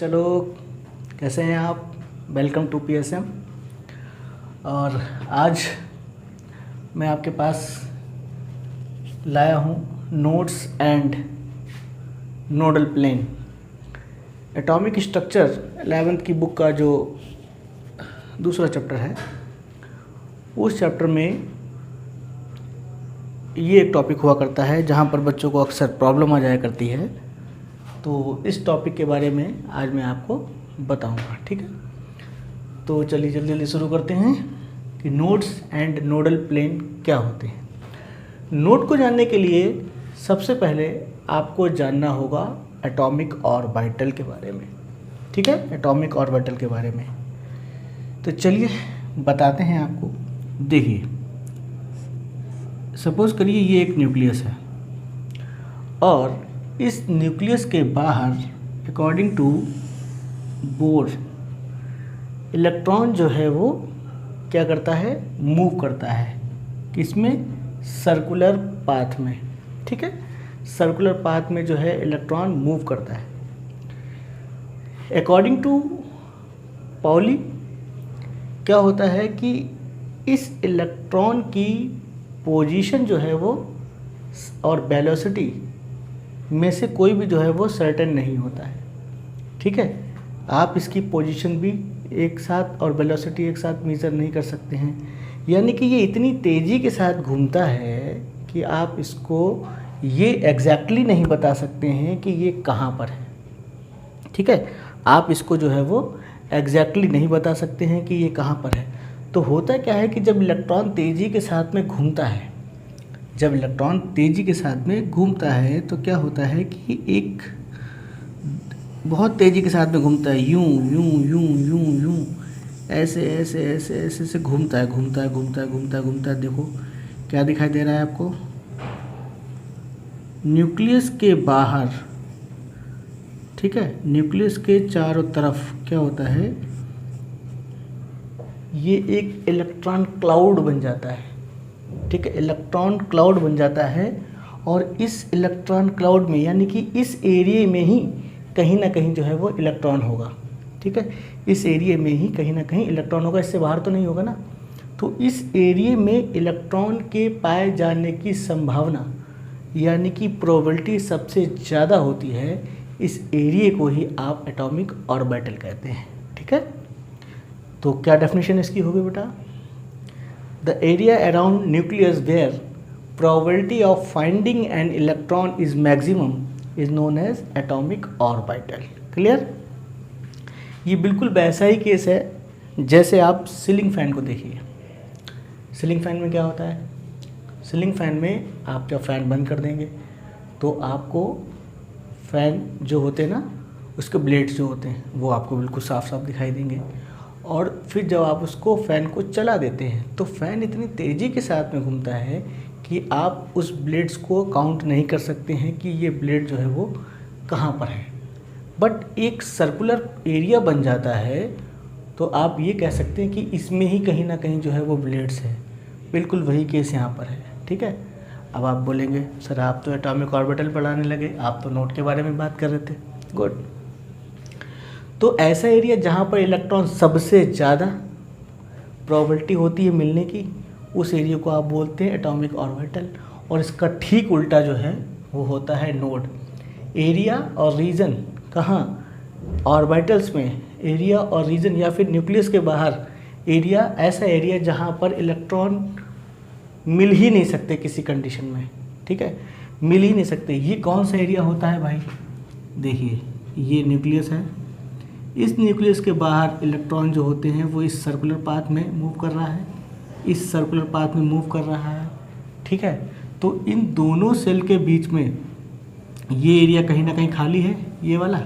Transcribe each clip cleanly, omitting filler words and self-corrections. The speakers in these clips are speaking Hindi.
चलो, कैसे हैं आप? Welcome to PSM. और आज मैं आपके पास लाया हूँ nodes and nodal plane atomic structure 11th की बुक का जो दूसरा चैप्टर है। उस चैप्टर में ये एक टॉपिक हुआ करता है जहाँ पर बच्चों को अक्सर प्रॉब्लम आ जाया करती है। तो इस टॉपिक के बारे में आज मैं आपको बताऊंगा, ठीक है। तो चलिए जल्दी शुरू करते हैं कि नोड्स एंड नोडल प्लेन क्या होते हैं। नोड को जानने के लिए सबसे पहले आपको जानना होगा एटॉमिक ऑर्बिटल के बारे में, ठीक है, एटॉमिक ऑर्बिटल के बारे में। तो चलिए बताते हैं आपको। देखिए, सपोज करिए ये एक न्यूक्लियस है और इस न्यूक्लियस के बाहर अकॉर्डिंग टू बोर इलेक्ट्रॉन जो है वो क्या करता है, मूव करता है किसमें, सर्कुलर पाथ में, ठीक है। सर्कुलर पाथ में जो है इलेक्ट्रॉन मूव करता है। अकॉर्डिंग टू पाउली क्या होता है कि इस इलेक्ट्रॉन की पोजीशन जो है वो और वेलोसिटी में से कोई भी जो है वो सर्टेन नहीं होता है, ठीक है। आप इसकी पोजीशन भी एक साथ और वेलोसिटी एक साथ मेजर नहीं कर सकते हैं। यानी कि ये इतनी तेज़ी के साथ घूमता है कि आप इसको ये एग्जैक्टली नहीं बता सकते हैं कि ये कहाँ पर है, ठीक है। आप इसको जो है वो एग्जैक्टली नहीं बता सकते हैं कि ये कहाँ पर है। तो होता क्या है कि जब इलेक्ट्रॉन तेज़ी के साथ में घूमता है, जब इलेक्ट्रॉन तेज़ी के साथ में घूमता है तो क्या होता है कि एक बहुत तेज़ी के साथ में घूमता है, यूं यूं यूं यूं यूं ऐसे ऐसे ऐसे ऐसे ऐसे घूमता है घूमता है घूमता है घूमता है घूमता है। देखो क्या दिखाई दे रहा है आपको, न्यूक्लियस के बाहर, ठीक है, न्यूक्लियस के चारों तरफ क्या होता है, ये एक इलेक्ट्रॉन क्लाउड बन जाता है, ठीक है। इलेक्ट्रॉन क्लाउड बन जाता है और इस इलेक्ट्रॉन क्लाउड में यानी कि इस एरिया में ही कहीं ना कहीं जो है वो इलेक्ट्रॉन होगा, ठीक है। इस एरिया में ही कहीं ना कहीं इलेक्ट्रॉन होगा, इससे बाहर तो नहीं होगा ना। तो इस एरिया में इलेक्ट्रॉन के पाए जाने की संभावना यानी कि प्रोबेबिलिटी सबसे ज़्यादा होती है, इस एरिया को ही आप एटॉमिक ऑर्बिटल कहते हैं, ठीक है। तो क्या डेफिनेशन इसकी होगी बेटा, the area around nucleus where probability of finding an electron is maximum is known as atomic orbital। Clear? ये बिल्कुल वैसा ही केस है जैसे आप सीलिंग फैन को देखिए। सीलिंग फैन में क्या होता है, सीलिंग फैन में आप जब फैन बंद कर देंगे तो आपको फैन जो होते हैं ना, उसके ब्लेड्स जो होते हैं वो आपको बिल्कुल साफ साफ दिखाई देंगे। और फिर जब आप उसको फ़ैन को चला देते हैं तो फ़ैन इतनी तेज़ी के साथ में घूमता है कि आप उस ब्लेड्स को काउंट नहीं कर सकते हैं कि ये ब्लेड जो है वो कहाँ पर है। बट एक सर्कुलर एरिया बन जाता है तो आप ये कह सकते हैं कि इसमें ही कहीं ना कहीं जो है वो ब्लेड्स है। बिल्कुल वही केस यहाँ पर है, ठीक है। अब आप बोलेंगे सर आप तो एटॉमिक ऑर्बिटल पढ़ाने लगे, आप तो नोड के बारे में बात कर रहे थे। गुड। तो ऐसा एरिया जहाँ पर इलेक्ट्रॉन सबसे ज़्यादा प्रोबेबिलिटी होती है मिलने की, उस एरिया को आप बोलते हैं एटॉमिक ऑर्बिटल। और इसका ठीक उल्टा जो है वो होता है नोड। एरिया और रीजन कहाँ, ऑर्बिटल्स में एरिया और रीजन, या फिर न्यूक्लियस के बाहर एरिया, ऐसा एरिया जहाँ पर इलेक्ट्रॉन मिल ही नहीं सकते किसी कंडीशन में, ठीक है, मिल ही नहीं सकते। ये कौन सा एरिया होता है भाई, देखिए ये न्यूक्लियस है, इस न्यूक्लियस के बाहर इलेक्ट्रॉन जो होते हैं वो इस सर्कुलर पाथ में मूव कर रहा है, इस सर्कुलर पाथ में मूव कर रहा है, ठीक है। तो इन दोनों सेल के बीच में ये एरिया कहीं ना कहीं खाली है, ये वाला।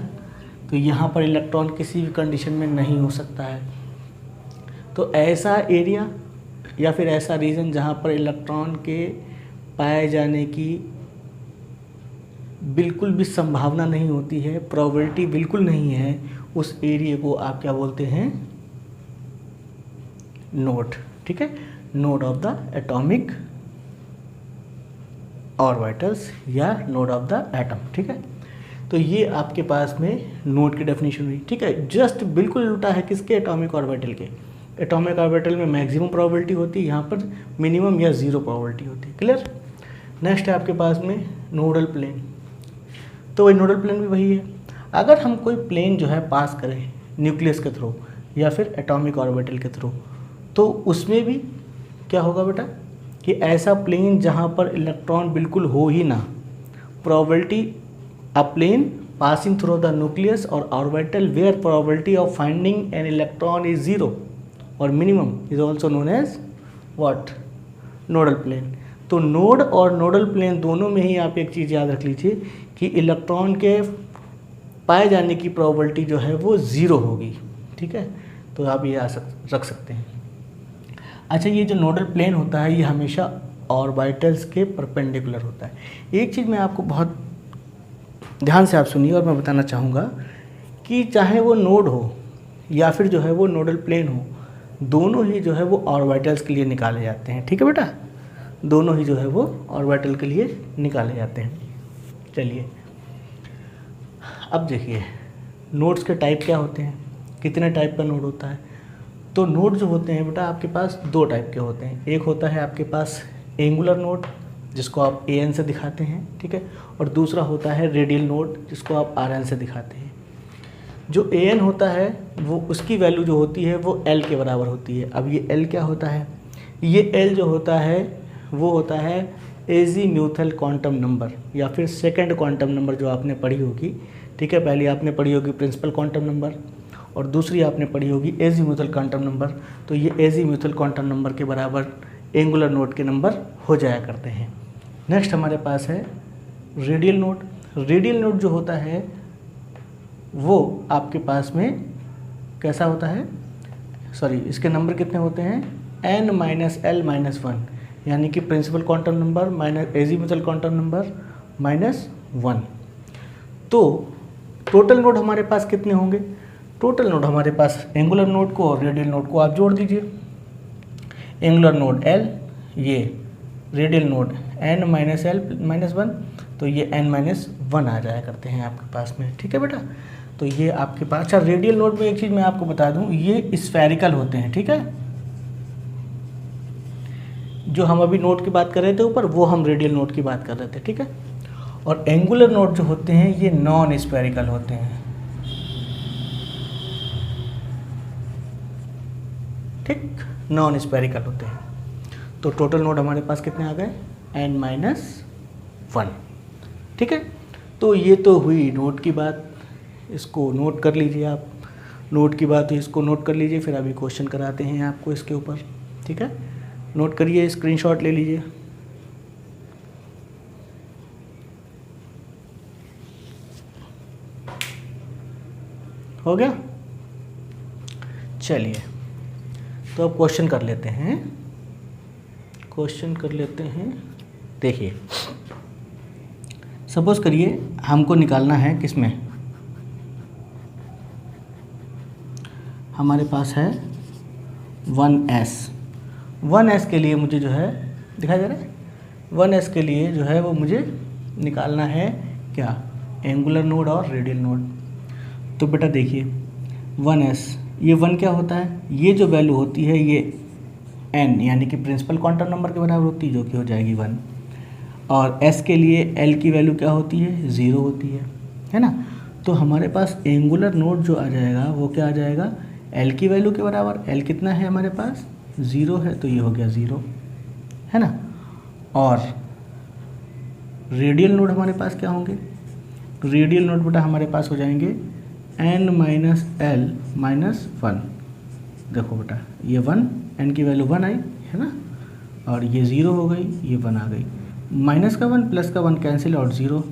तो यहाँ पर इलेक्ट्रॉन किसी भी कंडीशन में नहीं हो सकता है। तो ऐसा एरिया या फिर ऐसा रीजन जहाँ पर इलेक्ट्रॉन के पाए जाने की बिल्कुल भी संभावना नहीं होती है, प्रोबेबिलिटी बिल्कुल नहीं है, उस एरिया को आप क्या बोलते हैं, नोड, ठीक है। Node of the atomic orbitals या नोड ऑफ द एटम, ठीक है। तो ये आपके पास में नोड की डेफिनेशन हुई, ठीक है। जस्ट बिल्कुल उल्टा है किसके, एटॉमिक ऑर्बिटल के। एटॉमिक ऑर्बिटल में मैक्सिमम प्रोबेबिलिटी होती है, यहाँ पर मिनिमम या ज़ीरो प्रोबेबिलिटी होती है। क्लियर। नेक्स्ट है आपके पास में नोडल प्लेन। तो वही नोडल प्लेन भी वही है। अगर हम कोई प्लेन जो है पास करें न्यूक्लियस के थ्रू या फिर एटॉमिक ऑर्बिटल के थ्रू, तो उसमें भी क्या होगा बेटा कि ऐसा प्लेन जहाँ पर इलेक्ट्रॉन बिल्कुल हो ही ना, probability a plane passing through the nucleus और orbital where probability of finding an electron is zero और minimum is also known as what, nodal plane. तो नोड और नोडल प्लेन दोनों में ही आप एक चीज़ याद रख लीजिए कि इलेक्ट्रॉन के पाए जाने की प्रोबेबिलिटी जो है वो ज़ीरो होगी, ठीक है। तो आप ये रख सकते हैं। अच्छा, ये जो नोडल प्लेन होता है ये हमेशा ऑर्बिटल्स के परपेंडिकुलर होता है। एक चीज़ मैं आपको बहुत ध्यान से आप सुनिए और मैं बताना चाहूँगा कि चाहे वो नोड हो या फिर जो है वो नोडल प्लेन हो, दोनों ही जो है वो ऑर्बिटल्स के लिए निकाले जाते हैं, ठीक है बेटा। दोनों ही जो है वो ऑर्बिटल के लिए निकाले जाते हैं। चलिए अब देखिए नोड्स के टाइप क्या होते हैं, कितने टाइप का नोड होता है। तो नोड जो होते हैं बेटा आपके पास दो टाइप के होते हैं। एक होता है आपके पास एंगुलर नोड जिसको आप AN से दिखाते हैं, ठीक है, और दूसरा होता है रेडियल नोड जिसको आप RN से दिखाते हैं। जो AN होता है वो उसकी वैल्यू जो होती है वो L के बराबर होती है। अब ये L क्या होता है, ये L जो होता है वो होता है एजीम्यूथल क्वांटम नंबर या फिर सेकंड क्वांटम नंबर जो आपने पढ़ी होगी, ठीक है। पहले आपने पढ़ी होगी प्रिंसिपल क्वांटम नंबर और दूसरी आपने पढ़ी होगी एजीम्यूथल क्वांटम नंबर। तो ये एजीम्यूथल क्वांटम नंबर के बराबर एंगुलर नोड के नंबर हो जाया करते हैं। नेक्स्ट हमारे पास है रेडियल नोड। रेडियल नोड जो होता है वो आपके पास में कैसा होता है, सॉरी इसके नंबर कितने होते हैं, n-l-1, यानी कि principal quantum number minus azimuthal quantum number -1। तो टोटल नोड हमारे पास कितने होंगे, टोटल नोड हमारे पास एंगुलर नोड को और रेडियल नोड को आप जोड़ दीजिए। एंगुलर नोड L, ये रेडियल नोड n-l-1, तो ये n-1 आ जाया करते हैं आपके पास में, ठीक है बेटा। तो ये आपके पास, अच्छा रेडियल नोड में एक चीज़ मैं आपको बता दूं, ये स्फेरिकल होते हैं, ठीक है। जो हम अभी नोड की बात कर रहे थे ऊपर, वो हम रेडियल नोड की बात कर रहे थे, ठीक है। और एंगुलर नोड जो होते हैं ये नॉन स्फेरिकल होते हैं, ठीक, नॉन स्फेरिकल होते हैं। तो टोटल नोड हमारे पास कितने आ गए, n-1, ठीक है। तो ये तो हुई नोड की बात, इसको नोट कर लीजिए आप। नोड की बात है, इसको नोट कर लीजिए, फिर अभी क्वेश्चन कराते हैं आपको इसके ऊपर, ठीक है। नोट करिए, स्क्रीनशॉट ले लीजिए। हो गया, चलिए तो अब क्वेश्चन कर लेते हैं, देखिए सपोज करिए हमको निकालना है किसमें, हमारे पास है 1s के लिए मुझे जो है दिखाई दे रहा है, 1s के लिए जो है वो मुझे निकालना है क्या, एंगुलर नोड और रेडियल नोड। तो बेटा देखिए 1s, ये 1 क्या होता है, ये जो वैल्यू होती है ये n यानी कि प्रिंसिपल क्वांटम नंबर के बराबर होती है, जो कि हो जाएगी 1। और s के लिए l की वैल्यू क्या होती है, 0 होती है ना। तो हमारे पास एंगुलर नोड जो आ जाएगा वो क्या आ जाएगा, l की वैल्यू के बराबर, l कितना है हमारे पास, 0 है, तो ये हो गया 0, है ना। और रेडियल नोड हमारे पास क्या होंगे, रेडियल नोड बेटा हमारे पास हो जाएंगे n-l-1। देखो बेटा ये 1, n की वैल्यू 1 आई है ना, और ये 0 हो गई, ये 1 आ गई, माइनस का 1 प्लस का 1 कैंसिल और 0।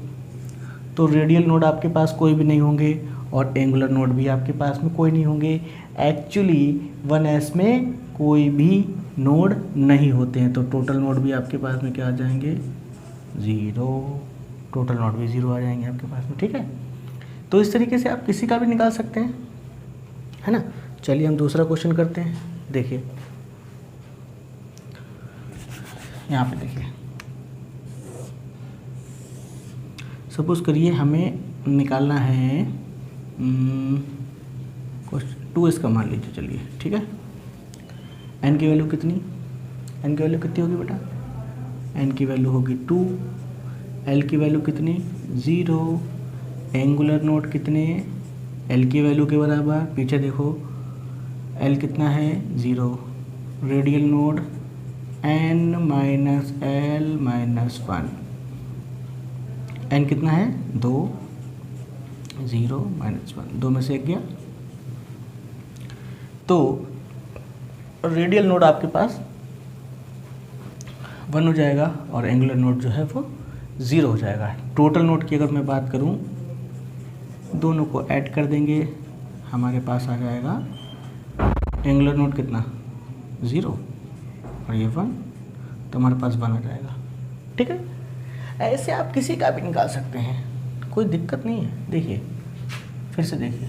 तो रेडियल नोड आपके पास कोई भी नहीं होंगे और एंगुलर नोड भी आपके पास में कोई नहीं होंगे। एक्चुअली 1s में कोई भी नोड नहीं होते हैं, तो टोटल नोड भी आपके पास में क्या आ जाएंगे, 0, टोटल नोड भी 0 आ जाएंगे आपके पास में, ठीक है। तो इस तरीके से आप किसी का भी निकाल सकते हैं, है ना। चलिए हम दूसरा क्वेश्चन करते हैं। देखिए यहाँ पे देखिए, सपोज करिए हमें निकालना है कुछ 2s का मान लीजिए, चलिए ठीक है। n की वैल्यू कितनी, n की वैल्यू कितनी होगी बेटा, n की वैल्यू होगी 2, l की वैल्यू कितनी 0, एंगुलर नोड कितने l की वैल्यू के बराबर, पीछे देखो l कितना है 0, radial node n minus l minus 1, n कितना है 2, 0 माइनस 1, 2 में से 1 गया। तो रेडियल नोड आपके पास 1 हो जाएगा और एंगुलर नोड जो है वो 0 हो जाएगा। टोटल नोड की अगर मैं बात करूं, दोनों को ऐड कर देंगे, हमारे पास आ जाएगा एंगुलर नोड कितना 0 और ये 1, तो हमारे पास 1 आ जाएगा। ठीक है, ऐसे आप किसी का भी निकाल सकते हैं, कोई दिक्कत नहीं है। देखिए फिर से देखिए,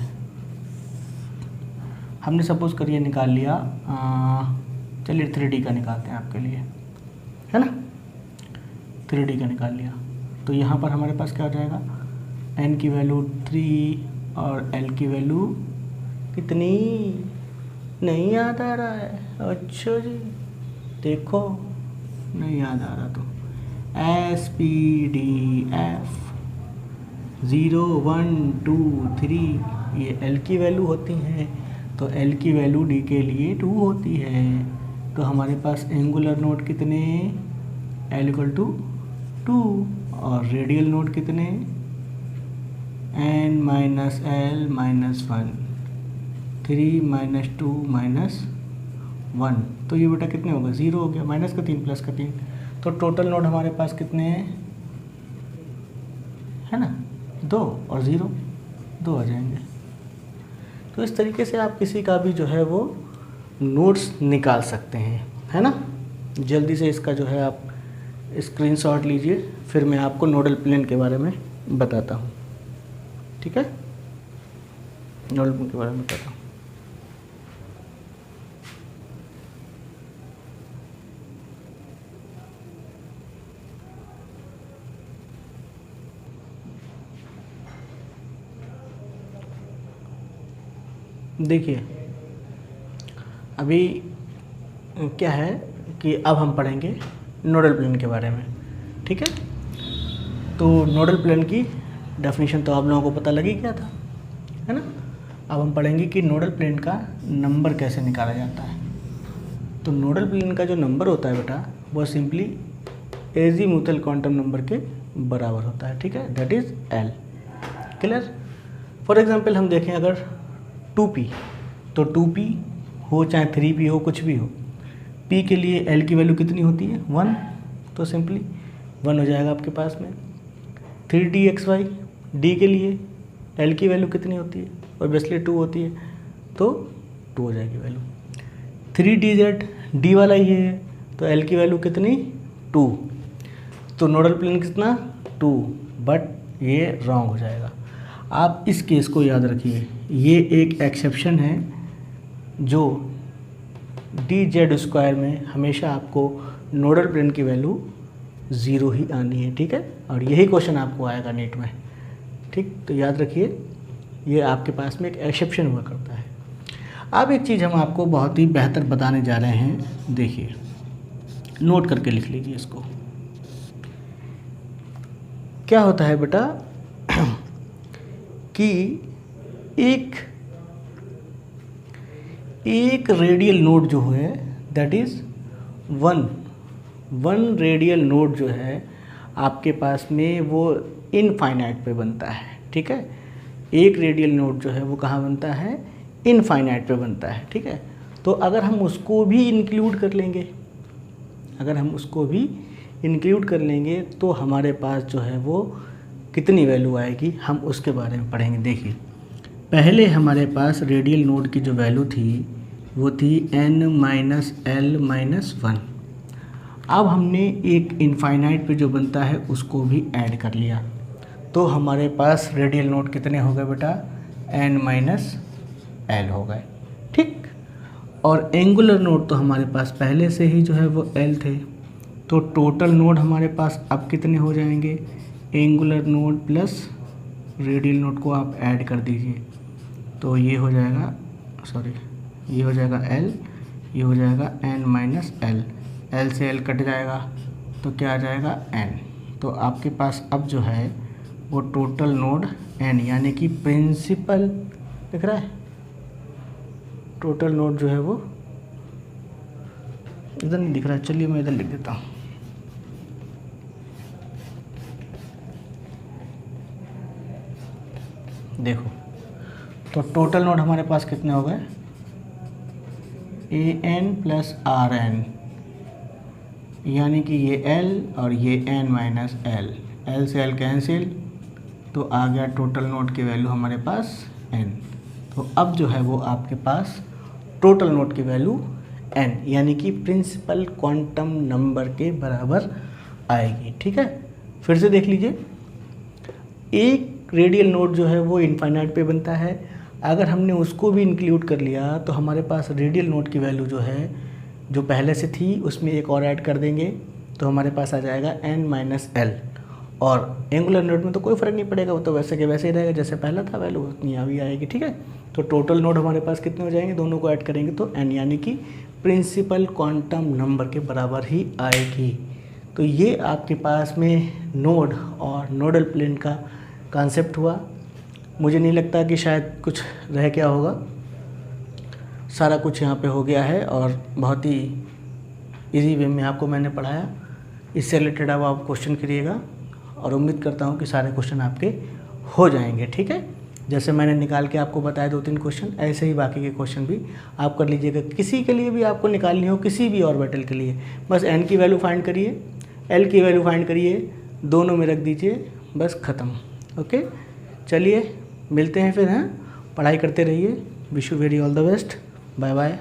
हमने सपोज करिए निकाल लिया, चलिए 3D का निकालते हैं आपके लिए, है ना। 3D का निकाल लिया तो यहाँ पर हमारे पास क्या हो जाएगा, n की वैल्यू 3 और l की वैल्यू कितनी, नहीं याद आ रहा है, अच्छा जी देखो नहीं याद आ रहा तो SPDF 0 1 2 3 ये l की वैल्यू होती हैं, तो l की वैल्यू d के लिए 2 होती है। तो हमारे पास एंगुलर नोड कितने l इक्वल टू 2 और रेडियल नोड कितने n minus l minus 1, 3 minus 2 minus 1, तो ये बेटा कितने होगा 0 हो गया, माइनस का 3 प्लस का 3, तो टोटल नोड हमारे पास कितने हैं, है ना 2 और 0, 2 आ जाएंगे। तो इस तरीके से आप किसी का भी जो है वो नोट्स निकाल सकते हैं, है ना। जल्दी से इसका जो है आप स्क्रीनशॉट लीजिए, फिर मैं आपको नोडल प्लेन के बारे में बताता हूँ। ठीक है, नोडल प्लेन के बारे में बताता हूँ। देखिए अभी क्या है कि अब हम पढ़ेंगे नोडल प्लेन के बारे में। ठीक है, तो नोडल प्लेन की डेफिनेशन तो आप लोगों को पता लग ही गया था, है ना। अब हम पढ़ेंगे कि नोडल प्लेन का नंबर कैसे निकाला जाता है। तो नोडल प्लेन का जो नंबर होता है बेटा वो सिंपली एजीमुथल क्वांटम नंबर के बराबर होता है। ठीक है, that is L। Clear. For example हम देखें अगर 2p, तो 2p हो चाहे 3p हो, कुछ भी हो, p के लिए l की वैल्यू कितनी होती है 1, तो सिंपली 1 हो जाएगा आपके पास में। 3dxy d के लिए l की वैल्यू कितनी होती है, ऑब्वियसली 2 होती है, तो 2 हो जाएगी वैल्यू। 3dz d वाला ही है, तो l की वैल्यू कितनी 2, तो नोडल प्लेन कितना 2, बट ये रॉन्ग हो जाएगा। आप इस केस को याद रखिए, ये एक एक्सेप्शन है जो dz² में हमेशा आपको नोडल प्लेन की वैल्यू 0 ही आनी है। ठीक है, और यही क्वेश्चन आपको आएगा नीट में। ठीक, तो याद रखिए ये आपके पास में एक एक्सेप्शन हुआ करता है। अब एक चीज़ हम आपको बहुत ही बेहतर बताने जा रहे हैं, देखिए नोट करके लिख लीजिए इसको। क्या होता है बेटा कि एक रेडियल नोड जो है दैट इज़ 1 रेडियल नोड जो है आपके पास में वो इनफाइनाइट पे बनता है। ठीक है, एक रेडियल नोड जो है वो कहाँ बनता है, इनफाइनाइट पे बनता है। ठीक है, तो अगर हम उसको भी इंक्लूड कर लेंगे, तो हमारे पास जो है वो कितनी वैल्यू आएगी, हम उसके बारे में पढ़ेंगे। देखिए पहले हमारे पास रेडियल नोड की जो वैल्यू थी वो थी n माइनस l माइनस 1। अब हमने एक इनफाइनाइट पे जो बनता है उसको भी ऐड कर लिया, तो हमारे पास रेडियल नोड कितने हो गए बेटा, n माइनस l हो गए। ठीक, और एंगुलर नोड तो हमारे पास पहले से ही जो है वो l थे, तो टोटल नोड हमारे पास अब कितने हो जाएंगे, angular node plus radial node को आप ऐड कर दीजिए, तो ये हो जाएगा, ये हो जाएगा L, ये हो जाएगा N माइनस L, L से L कट जाएगा तो क्या आ जाएगा N। तो आपके पास अब जो है वो टोटल नोड N यानी कि प्रिंसिपल, दिख रहा है, टोटल नोड जो है वो इधर नहीं दिख रहा है, चलिए मैं इधर लिख देता हूँ। देखो तो टोटल नोड हमारे पास कितने हो गए, AN प्लस RN, यानी कि ये L और ये N माइनस L, L से L कैंसिल, तो आ गया टोटल नोड की वैल्यू हमारे पास N। तो अब जो है वो आपके पास टोटल नोड की वैल्यू N यानी कि प्रिंसिपल क्वांटम नंबर के बराबर आएगी। ठीक है, फिर से देख लीजिए, एक रेडियल नोड जो है वो इनफाइनाइट पे बनता है, अगर हमने उसको भी इंक्लूड कर लिया तो हमारे पास रेडियल नोड की वैल्यू जो है, जो पहले से थी उसमें एक और ऐड कर देंगे तो हमारे पास आ जाएगा N माइनस L। और एंगुलर नोड में तो कोई फ़र्क नहीं पड़ेगा, वो तो वैसे के वैसे ही रहेगा, जैसे पहला था वैल्यू उतनी अभी आएगी। ठीक है, तो टोटल नोड हमारे पास कितने हो जाएंगे, दोनों को ऐड करेंगे तो N यानी कि प्रिंसिपल क्वांटम नंबर के बराबर ही आएगी। तो ये आपके पास में नोड और नोडल प्लेन का कॉन्सेप्ट हुआ। मुझे नहीं लगता कि शायद कुछ रह गया होगा, सारा कुछ यहाँ पे हो गया है और बहुत ही इजी वे में आपको मैंने पढ़ाया। इससे रिलेटेड अब आप क्वेश्चन करिएगा और उम्मीद करता हूँ कि सारे क्वेश्चन आपके हो जाएंगे। ठीक है, जैसे मैंने निकाल के आपको बताया 2-3 क्वेश्चन, ऐसे ही बाकी के क्वेश्चन भी आप कर लीजिएगा। किसी के लिए भी आपको निकालनी हो, किसी भी ऑर्बिटल के लिए, बस N की वैल्यू फाइंड करिए, L की वैल्यू फाइंड करिए, दोनों में रख दीजिए, बस ख़त्म। ओके, चलिए मिलते हैं फिर, हैं, पढ़ाई करते रहिए। Wish you very all the best, bye bye.